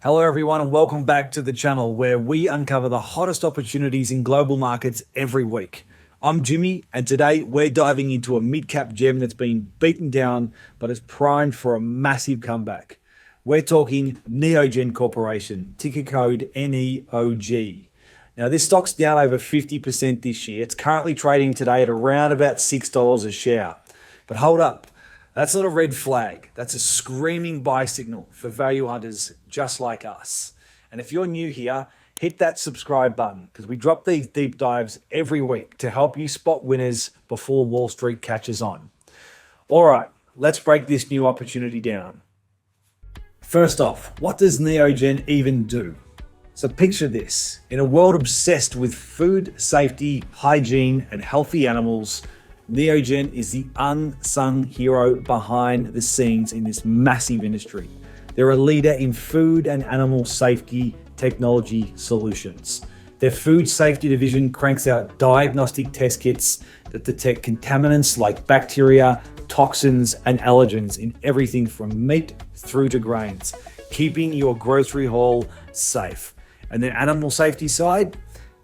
Hello everyone and welcome back to the channel where we uncover the hottest opportunities in global markets every week. I'm Jimmy and today we're diving into a mid-cap gem that's been beaten down but is primed for a massive comeback. We're talking Neogen Corporation, ticker code NEOG. Now this stock's down over 50% this year. It's currently trading today at around about $6 a share. But hold up. That's not a red flag. That's a screaming buy signal for value hunters just like us. And if you're new here, hit that subscribe button because we drop these deep dives every week to help you spot winners before Wall Street catches on. All right, let's break this new opportunity down. First off, what does Neogen even do? So picture this. In a world obsessed with food, safety, hygiene, and healthy animals, Neogen is the unsung hero behind the scenes in this massive industry. They're a leader in food and animal safety technology solutions. Their food safety division cranks out diagnostic test kits that detect contaminants like bacteria, toxins, and allergens in everything from meat through to grains, keeping your grocery haul safe. And the animal safety side,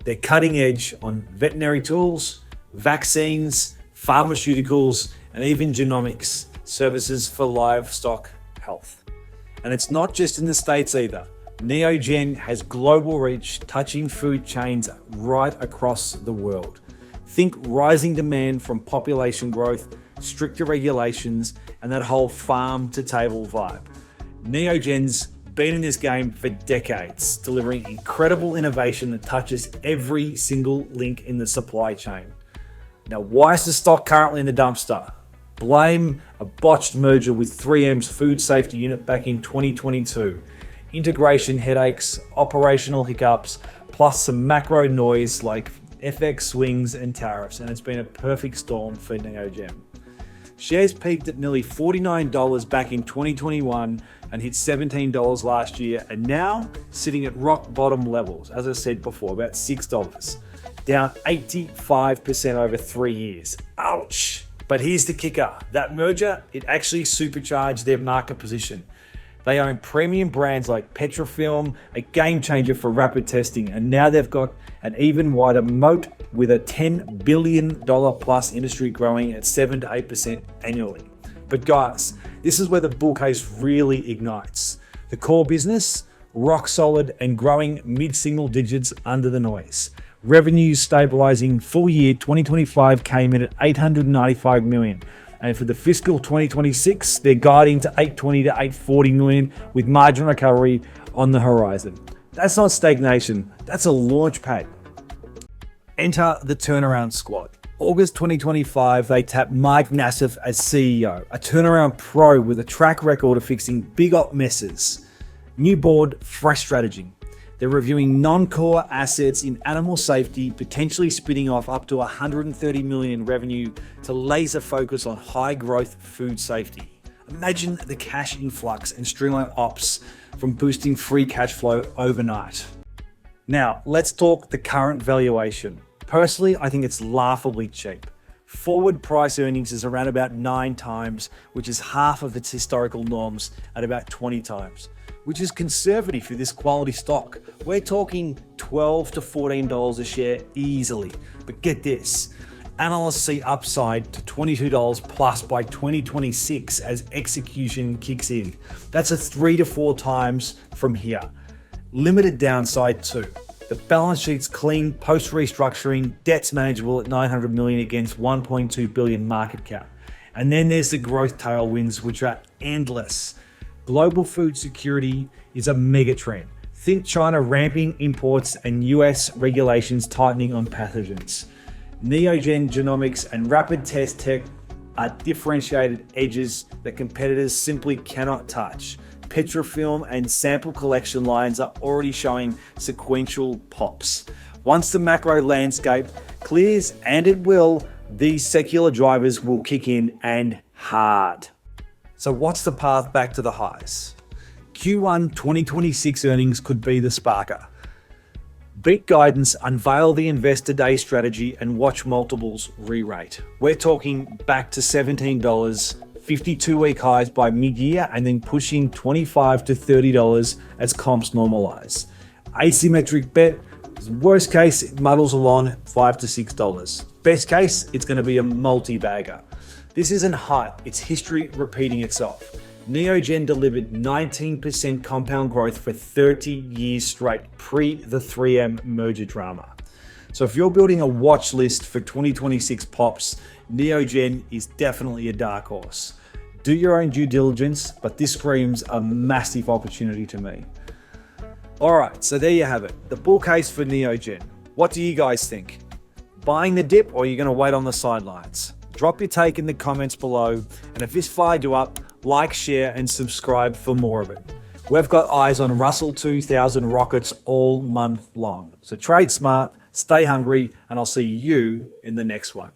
they're cutting edge on veterinary tools, vaccines, pharmaceuticals, and even genomics services for livestock health. And it's not just in the States either. Neogen has global reach, touching food chains right across the world. Think rising demand from population growth, stricter regulations, and that whole farm to table vibe. Neogen's been in this game for decades, delivering incredible innovation that touches every single link in the supply chain. Now, why is the stock currently in the dumpster? Blame a botched merger with 3M's food safety unit back in 2022. Integration headaches, operational hiccups, plus some macro noise like FX swings and tariffs, and it's been a perfect storm for Neogen. Shares peaked at nearly $49 back in 2021 and hit $17 last year, and now sitting at rock bottom levels, as I said before, about $6. Down 85% over 3 years. Ouch! But here's the kicker. That merger, it actually supercharged their market position. They own premium brands like Petrifilm, a game changer for rapid testing, and now they've got an even wider moat with a $10 billion plus industry growing at 7 to 8% annually. But guys, this is where the bull case really ignites. The core business, rock solid and growing mid-single digits under the noise. Revenues stabilizing full year 2025 came in at $895 million. And for the fiscal 2026, they're guiding to $820 to $840 million with margin recovery on the horizon. That's not stagnation, that's a launch pad. Enter the turnaround squad. August 2025, they tapped Mike Nassif as CEO, a turnaround pro with a track record of fixing big op messes. New board, fresh strategy. They're reviewing non-core assets in animal safety, potentially spinning off up to $130 million in revenue to laser focus on high-growth food safety. Imagine the cash influx and streamline ops from boosting free cash flow overnight. Now, let's talk the current valuation. Personally, I think it's laughably cheap. Forward price earnings is around about 9 times, which is half of its historical norms at about 20 times. Which is conservative for this quality stock. We're talking $12 to $14 a share easily. But get this, analysts see upside to $22 plus by 2026 as execution kicks in. That's a 3 to 4 times from here. Limited downside too. The balance sheet's clean post-restructuring, debt's manageable at $900 million against $1.2 billion market cap. And then there's the growth tailwinds, which are endless. Global food security is a megatrend. Think China ramping imports and US regulations tightening on pathogens. Neogen Genomics and rapid test tech are differentiated edges that competitors simply cannot touch. Petrifilm and sample collection lines are already showing sequential pops. Once the macro landscape clears, and it will, these secular drivers will kick in and hard. So what's the path back to the highs? Q1 2026 earnings could be the sparker. Beat guidance, unveil the Investor Day strategy, and watch multiples re-rate. We're talking back to $17, 52-week highs by mid-year and then pushing $25 to $30 as comps normalize. Asymmetric bet, worst case, it muddles along $5 to $6. Best case, it's going to be a multi-bagger. This isn't hype, it's history repeating itself. Neogen delivered 19% compound growth for 30 years straight, pre the 3M merger drama. So if you're building a watch list for 2026 pops, Neogen is definitely a dark horse. Do your own due diligence, but this screams a massive opportunity to me. All right, so there you have it, the bull case for Neogen. What do you guys think? Buying the dip, or are you going to wait on the sidelines? Drop your take in the comments below, and if this fired you up, like, share, and subscribe for more of it. We've got eyes on Russell 2000 rockets all month long. So trade smart, stay hungry, and I'll see you in the next one.